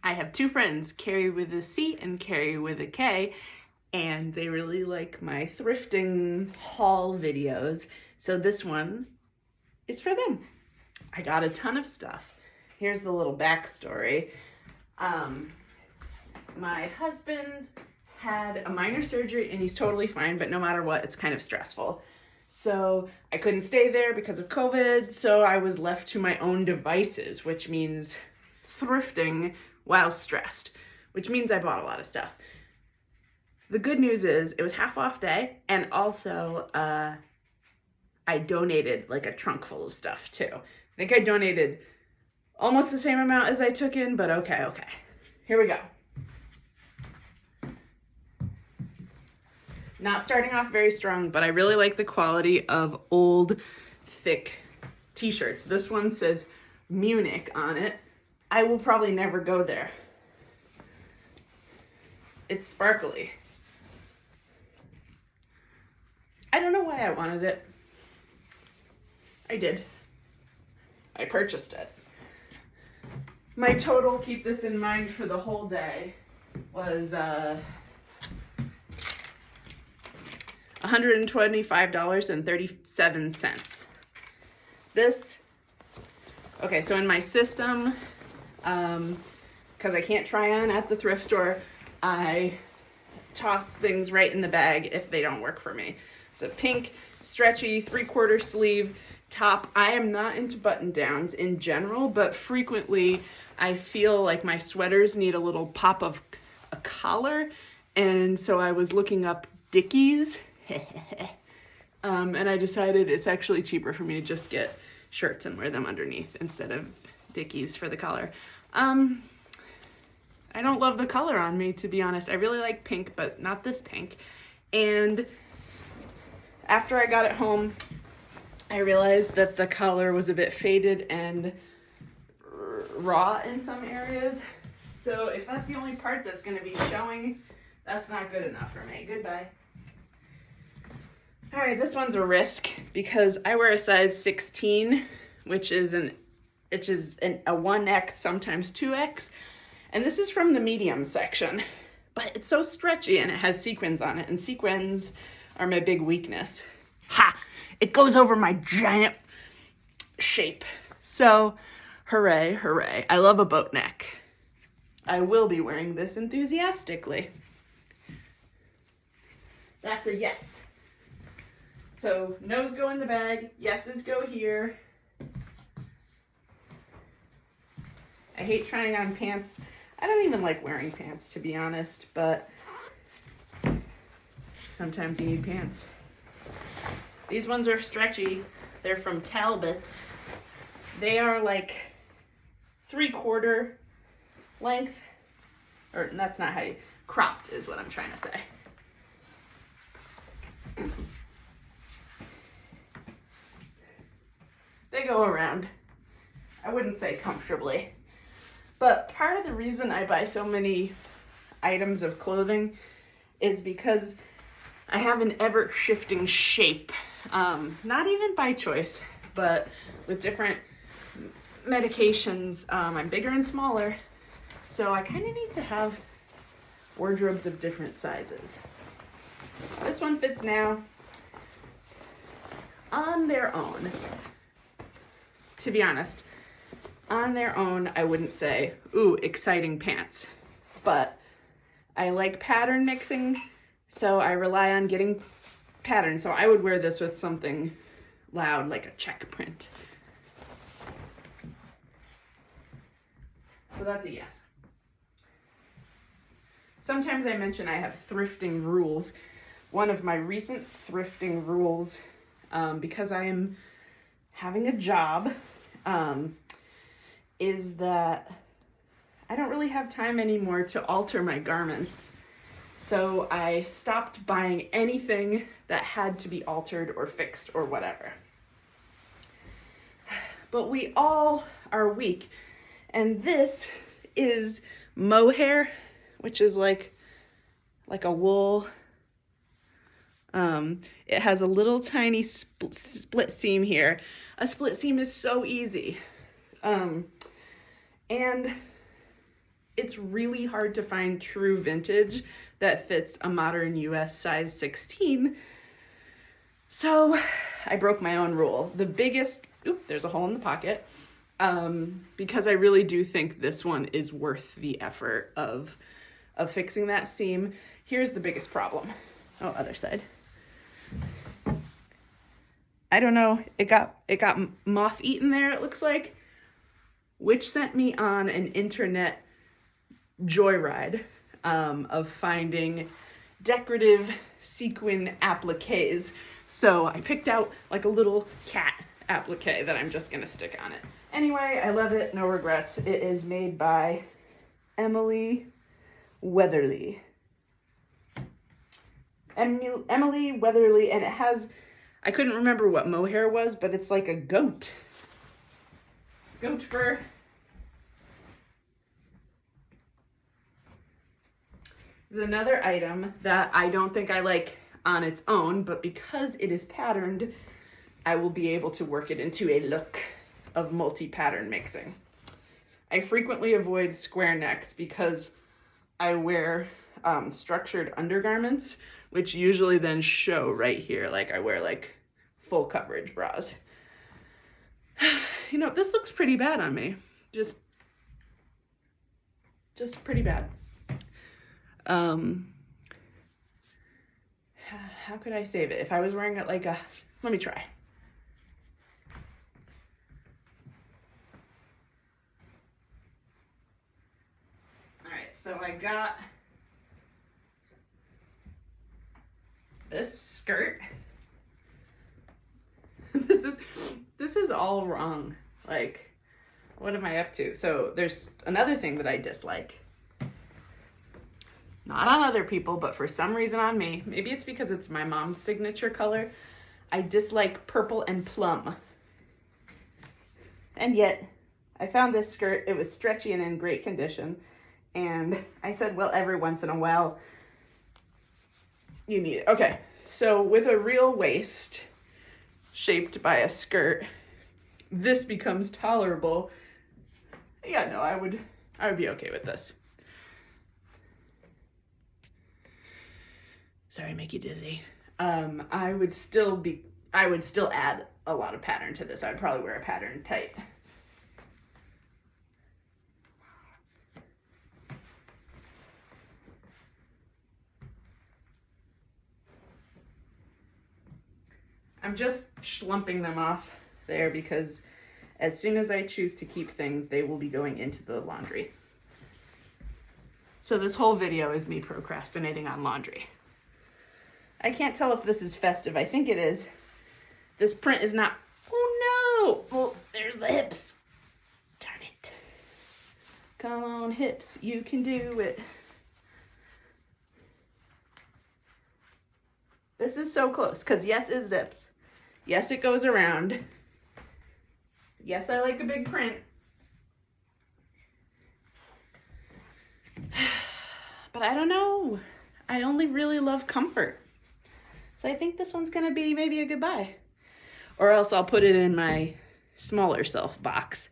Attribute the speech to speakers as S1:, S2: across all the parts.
S1: I have two friends, Carrie with a C and Carrie with a K, and they really like my thrifting haul videos. So this one is for them. I got a ton of stuff. Here's the little backstory. My husband had a minor surgery and he's totally fine, but no matter what, it's kind of stressful. So I couldn't stay there because of COVID, so I was left to my own devices, which means thrifting while stressed, which means I bought a lot of stuff. The good news is it was half off day, and also I donated like a trunk full of stuff too. I think I donated almost the same amount as I took in, but okay. Here we go. Not starting off very strong, but I really like the quality of old, thick t-shirts. This one says Munich on it. I will probably never go there. It's sparkly. I don't know why I wanted it. I did. I purchased it. My total, keep this in mind for the whole day, was $125.37. This, okay, so in my system, because I can't try on at the thrift store, I toss things right in the bag if they don't work for me. So pink, stretchy, 3/4 sleeve top. I am not into button downs in general, but frequently I feel like my sweaters need a little pop of a collar, and so I was looking up Dickies, and I decided it's actually cheaper for me to just get shirts and wear them underneath instead of Dickies for the collar. I don't love the color on me, to be honest. I really like pink, but not this pink. And after I got it home, I realized that the color was a bit faded and raw in some areas. So if that's the only part that's going to be showing, that's not good enough for me. Goodbye. All right, this one's a risk because I wear a size 16, which is a 1X, sometimes 2X. And this is from the medium section, but it's so stretchy and it has sequins on it, and sequins are my big weakness. Ha! It goes over my giant shape. So, hooray, hooray. I love a boat neck. I will be wearing this enthusiastically. That's a yes. So, no's go in the bag, yeses go here. I hate trying on pants. I don't even like wearing pants, to be honest, but sometimes you need pants. These ones are stretchy. They're from Talbot's. They are like 3/4 length, or that's not how you, cropped is what I'm trying to say. They go around. I wouldn't say comfortably. But part of the reason I buy so many items of clothing is because I have an ever-shifting shape. Not even by choice, but with different medications, I'm bigger and smaller. So I kind of need to have wardrobes of different sizes. This one fits now on their own. To be honest, on their own, I wouldn't say, ooh, exciting pants. But I like pattern mixing, so I rely on getting patterns. So I would wear this with something loud, like a check print. So that's a yes. Sometimes I mention I have thrifting rules. One of my recent thrifting rules, because I am having a job, is that I don't really have time anymore to alter my garments. So I stopped buying anything that had to be altered or fixed or whatever. But we all are weak. And this is mohair, which is like a wool. It has a little tiny split seam here. A split seam is so easy. And it's really hard to find true vintage that fits a modern US size 16. So I broke my own rule. The biggest, there's a hole in the pocket, because I really do think this one is worth the effort of fixing that seam. Here's the biggest problem. Oh, other side. I don't know, it got moth eaten there, it looks like, which sent me on an internet joyride of finding decorative sequin appliques. So I picked out like a little cat applique that I'm just gonna stick on it. Anyway, I love it, no regrets. It is made by Emily Weatherly. Emily Weatherly, and it has, I couldn't remember what mohair was, but it's like a goat fur. This is another item that I don't think I like on its own, but because it is patterned, I will be able to work it into a look of multi-pattern mixing. I frequently avoid square necks because I wear structured undergarments, which usually then show right here, like I wear like full coverage bras. You know, this looks pretty bad on me. Just pretty bad. How could I save it? If I was wearing it like a, let me try. All right, so I got this skirt. This is all wrong. Like, what am I up to? So there's another thing that I dislike. Not on other people, but for some reason on me. Maybe it's because it's my mom's signature color. I dislike purple and plum. And yet, I found this skirt. It was stretchy and in great condition. And I said, well, every once in a while, you need it. Okay, so with a real waist shaped by a skirt, this becomes tolerable. Yeah, no, I would be okay with this. Sorry, make you dizzy. I would still add a lot of pattern to this. I'd probably wear a pattern tight. I'm just schlumping them off there because as soon as I choose to keep things, they will be going into the laundry. So this whole video is me procrastinating on laundry. I can't tell if this is festive. I think it is. This print is not, oh no! Well, there's the hips. Darn it. Come on, hips, you can do it. This is so close, because yes, it zips. Yes, it goes around. Yes, I like a big print. But I don't know. I only really love comfort. So I think this one's gonna be maybe a goodbye. Or else I'll put it in my smaller self box,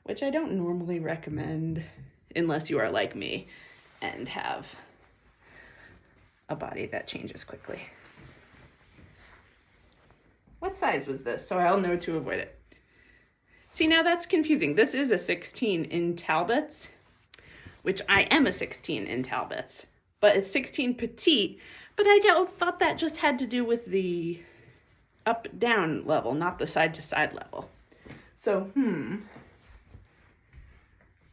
S1: which I don't normally recommend unless you are like me and have a body that changes quickly. What size was this? So I'll know to avoid it. See, now that's confusing. This is a 16 in Talbots, which I am a 16 in Talbots, but it's 16 petite, but I thought that just had to do with the up-down level, not the side-to-side level. So, I'm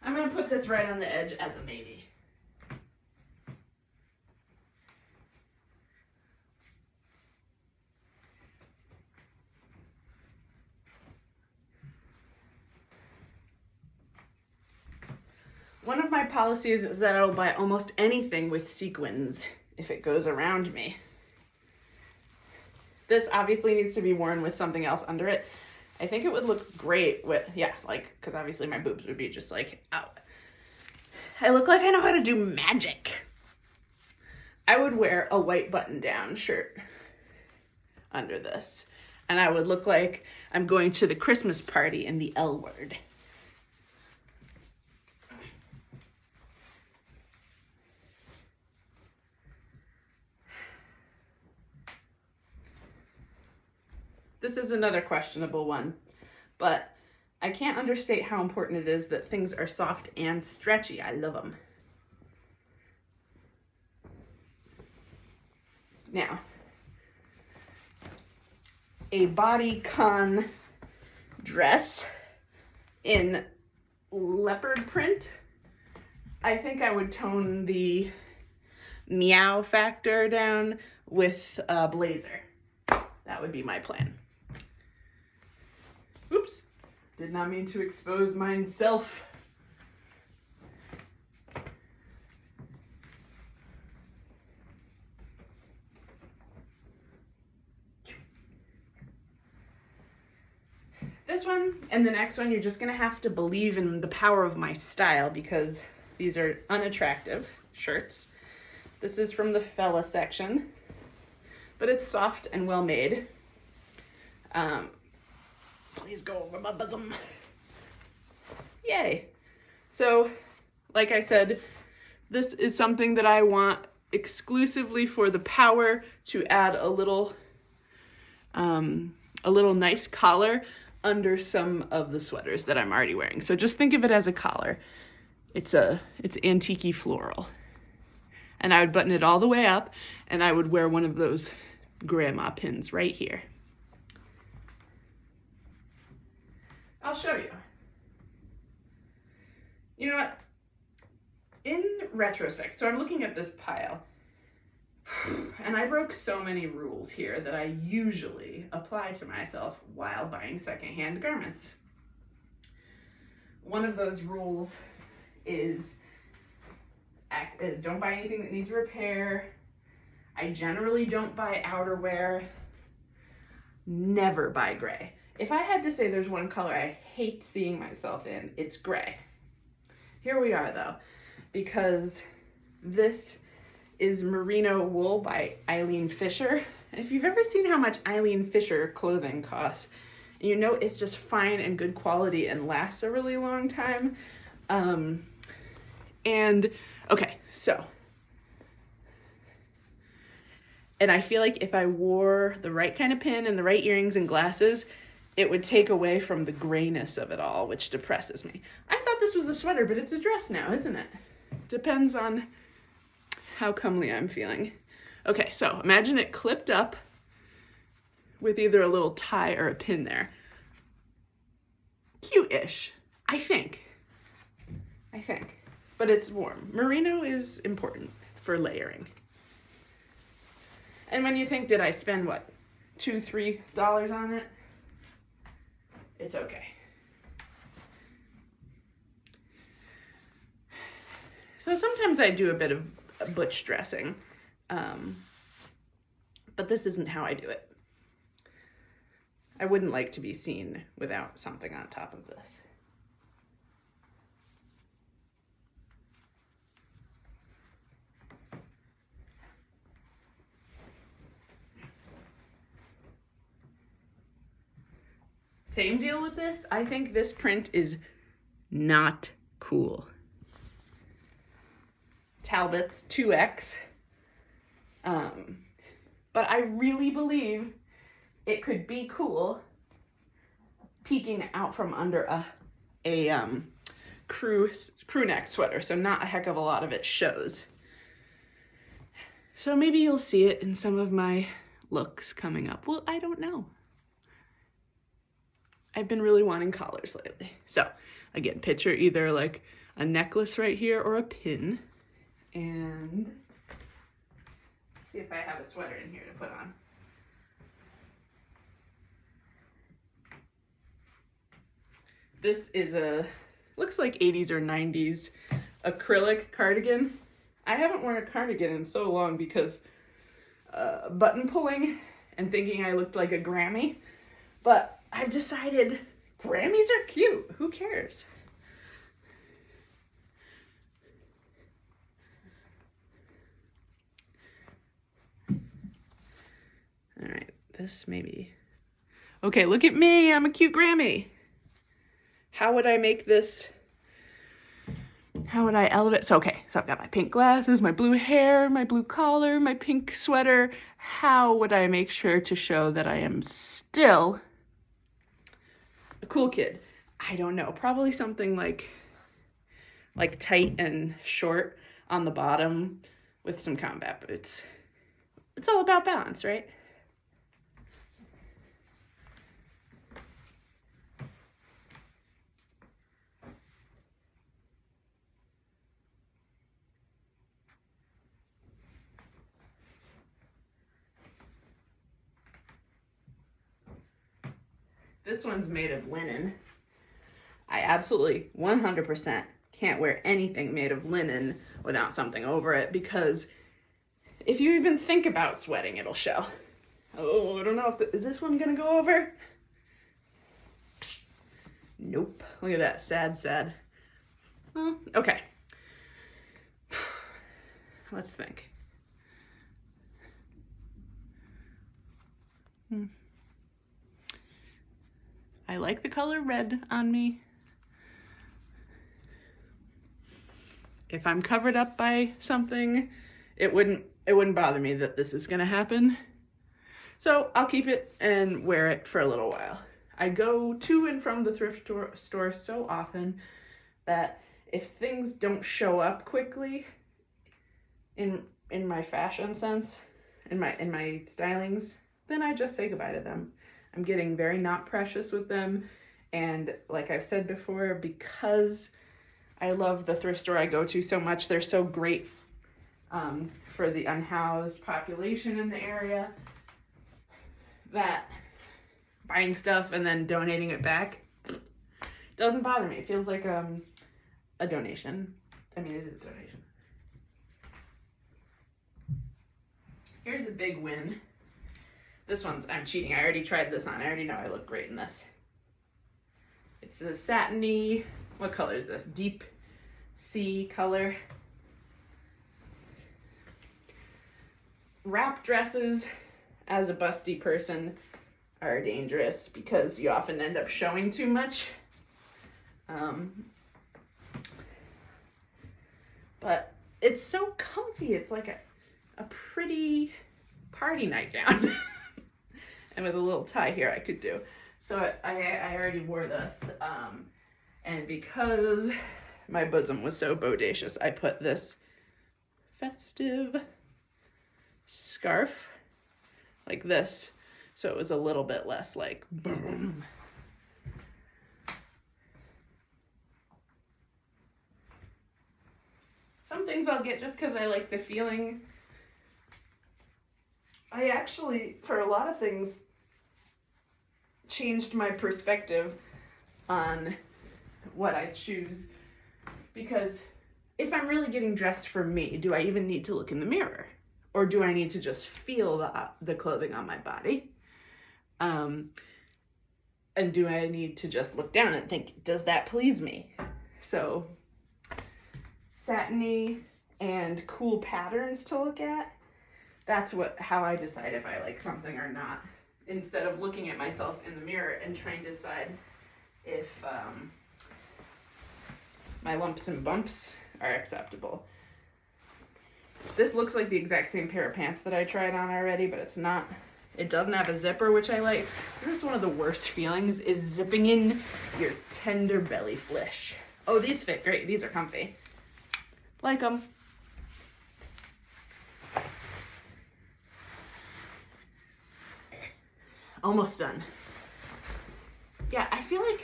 S1: gonna put this right on the edge as a maybe. One of my policies is that I'll buy almost anything with sequins if it goes around me. This obviously needs to be worn with something else under it. I think it would look great with, because obviously my boobs would be just like out. I look like I know how to do magic. I would wear a white button-down shirt under this, and I would look like I'm going to the Christmas party in the L Word. this is another questionable one, but I can't understate how important it is that things are soft and stretchy. I love them. Now, a bodycon dress in leopard print. I think I would tone the meow factor down with a blazer. That would be my plan. Oops, did not mean to expose myself. This one and the next one, you're just gonna have to believe in the power of my style because these are unattractive shirts. This is from the fella section, but it's soft and well made. Please go over my bosom. Yay. So, like I said, this is something that I want exclusively for the power to add a little nice collar under some of the sweaters that I'm already wearing. So just think of it as a collar. It's antique-y floral. And I would button it all the way up, and I would wear one of those grandma pins right here. I'll show you. You know what? In retrospect, so I'm looking at this pile, and I broke so many rules here that I usually apply to myself while buying secondhand garments. One of those rules is don't buy anything that needs repair. I generally don't buy outerwear. Never buy gray. If I had to say there's one color I hate seeing myself in, it's gray. Here we are though, because this is merino wool by Eileen Fisher. And if you've ever seen how much Eileen Fisher clothing costs, you know it's just fine and good quality and lasts a really long time. And I feel like if I wore the right kind of pin and the right earrings and glasses, it would take away from the grayness of it all, which depresses me. I thought this was a sweater, but it's a dress now, isn't it? Depends on how comely I'm feeling. Okay, so imagine it clipped up with either a little tie or a pin there. Cute-ish, I think. But it's warm. Merino is important for layering. And when you think, did I spend what, $2, $3 on it? It's okay. So sometimes I do a bit of butch dressing, but this isn't how I do it. I wouldn't like to be seen without something on top of this. Same deal with this. I think this print is not cool. Talbot's 2X. But I really believe it could be cool peeking out from under a crew neck sweater, so not a heck of a lot of it shows. So maybe you'll see it in some of my looks coming up. Well, I don't know. I've been really wanting collars lately. So again, picture either like a necklace right here or a pin. And see if I have a sweater in here to put on. This is looks like 80s or 90s acrylic cardigan. I haven't worn a cardigan in so long because button pulling and thinking I looked like a Grammy. But I've decided Grammys are cute. Who cares? All right, this maybe. Okay, look at me. I'm a cute Grammy. How would I make this? How would I elevate? So, okay, so I've got my pink glasses, my blue hair, my blue collar, my pink sweater. how would I make sure to show that I am still a cool kid? I don't know. Probably something like tight and short on the bottom with some combat boots. It's all about balance, right? This one's made of linen. I absolutely 100% can't wear anything made of linen without something over it, because if you even think about sweating, it'll show. Oh, I don't know if is this one gonna go over? Nope. Look at that, sad. Well, okay. Let's think. I like the color red on me. If I'm covered up by something, it wouldn't bother me that this is gonna happen. So I'll keep it and wear it for a little while. I go to and from the thrift store so often that if things don't show up quickly in my fashion sense, in my stylings, then I just say goodbye to them. I'm getting very not precious with them, and like I've said before, because I love the thrift store I go to so much, they're so great for the unhoused population in the area, that buying stuff and then donating it back doesn't bother me. It feels like a donation. I mean, it is a donation. Here's a big win. This one's, I'm cheating. I already tried this on. I already know I look great in this. It's a satiny, what color is this? Deep sea color. Wrap dresses, as a busty person, are dangerous because you often end up showing too much. But it's so comfy. It's like a pretty party nightgown. And with a little tie here I could do. So I already wore this. And because my bosom was so bodacious, I put this festive scarf like this. So it was a little bit less like boom. Some things I'll get just because I like the feeling. I actually, for a lot of things, changed my perspective on what I choose, because if I'm really getting dressed for me, do I even need to look in the mirror? Or do I need to just feel the clothing on my body? And do I need to just look down and think, does that please me? So, satiny and cool patterns to look at, that's how I decide if I like something or not, instead of looking at myself in the mirror and trying to decide if my lumps and bumps are acceptable. This looks like the exact same pair of pants that I tried on already, but it's not. It doesn't have a zipper, which I like. That's one of the worst feelings, is zipping in your tender belly flesh. Oh, these fit great. These are comfy. Like them. Almost done. Yeah, I feel like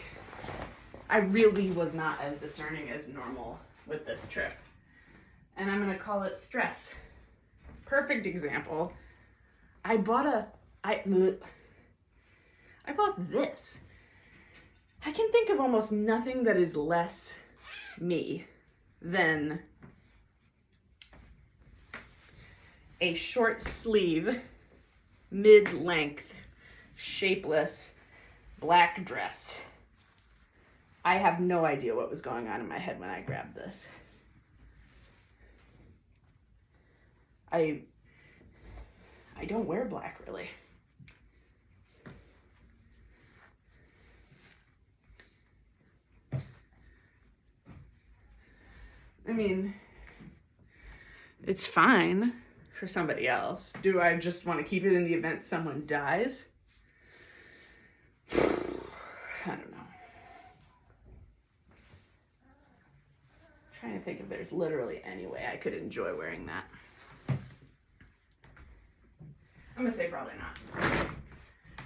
S1: I really was not as discerning as normal with this trip. And I'm gonna call it stress. Perfect example. I bought this. I can think of almost nothing that is less me than a short sleeve, mid-length, shapeless black dress. I have no idea what was going on in my head when I grabbed this. I don't wear black, really. I mean, it's fine for somebody else. Do I just want to keep it in the event someone dies? I don't know. I'm trying to think if there's literally any way I could enjoy wearing that. I'm gonna say probably not.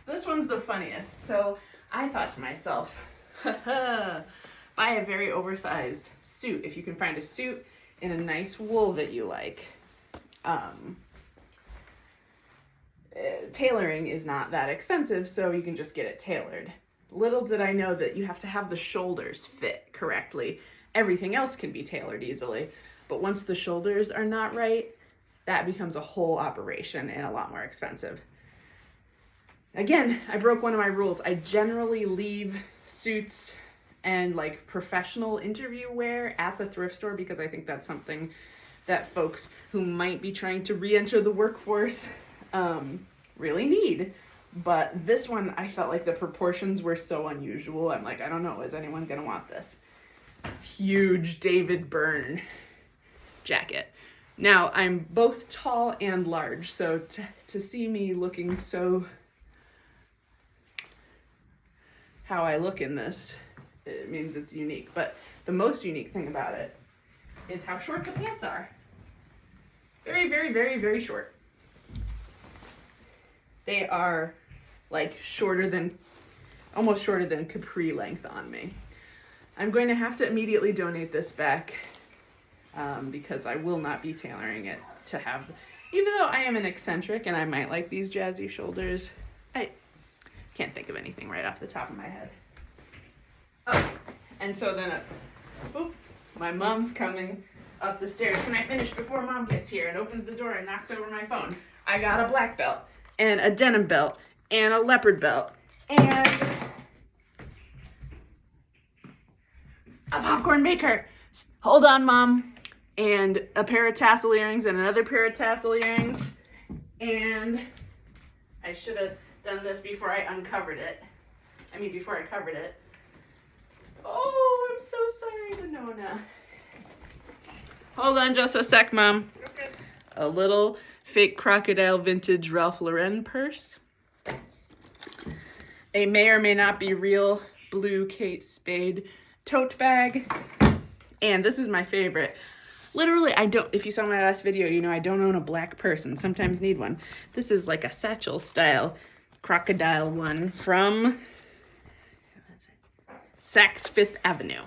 S1: This one's the funniest. So I thought to myself, buy a very oversized suit. If you can find a suit in a nice wool that you like. Tailoring is not that expensive, so you can just get it tailored. Little did I know that you have to have the shoulders fit correctly. Everything else can be tailored easily, but once the shoulders are not right, that becomes a whole operation and a lot more expensive. Again, I broke one of my rules. I generally leave suits and like professional interview wear at the thrift store because I think that's something that folks who might be trying to re-enter the workforce really need. But this one, I felt like the proportions were so unusual. I'm like, I don't know, is anyone gonna want this? Huge David Byrne jacket. Now, I'm both tall and large, so to see me looking so how I look in this, it means it's unique. But the most unique thing about it is how short the pants are. Very, very, very, very short. They are like almost shorter than capri length on me. I'm going to have to immediately donate this back because I will not be tailoring it to have, even though I am an eccentric and I might like these jazzy shoulders, I can't think of anything right off the top of my head. Oh, and so then, my mom's coming up the stairs. Can I finish before mom gets here and opens the door and knocks over my phone? I got a black belt and a denim belt and a leopard belt and a popcorn maker. Hold on, mom. And a pair of tassel earrings and another pair of tassel earrings. And I should have done this before I covered it. Oh, I'm so sorry, Winona. Hold on just a sec, Mom.
S2: Okay.
S1: A little fake crocodile vintage Ralph Lauren purse. A may or may not be real blue Kate Spade tote bag. And this is my favorite. Literally, if you saw my last video, you know I don't own a black purse and sometimes need one. This is like a satchel style crocodile one from Saks Fifth Avenue.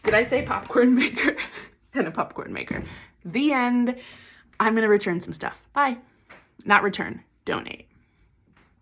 S1: Did I say popcorn maker? And a popcorn maker. The end. I'm gonna return some stuff. Bye. Not return, donate.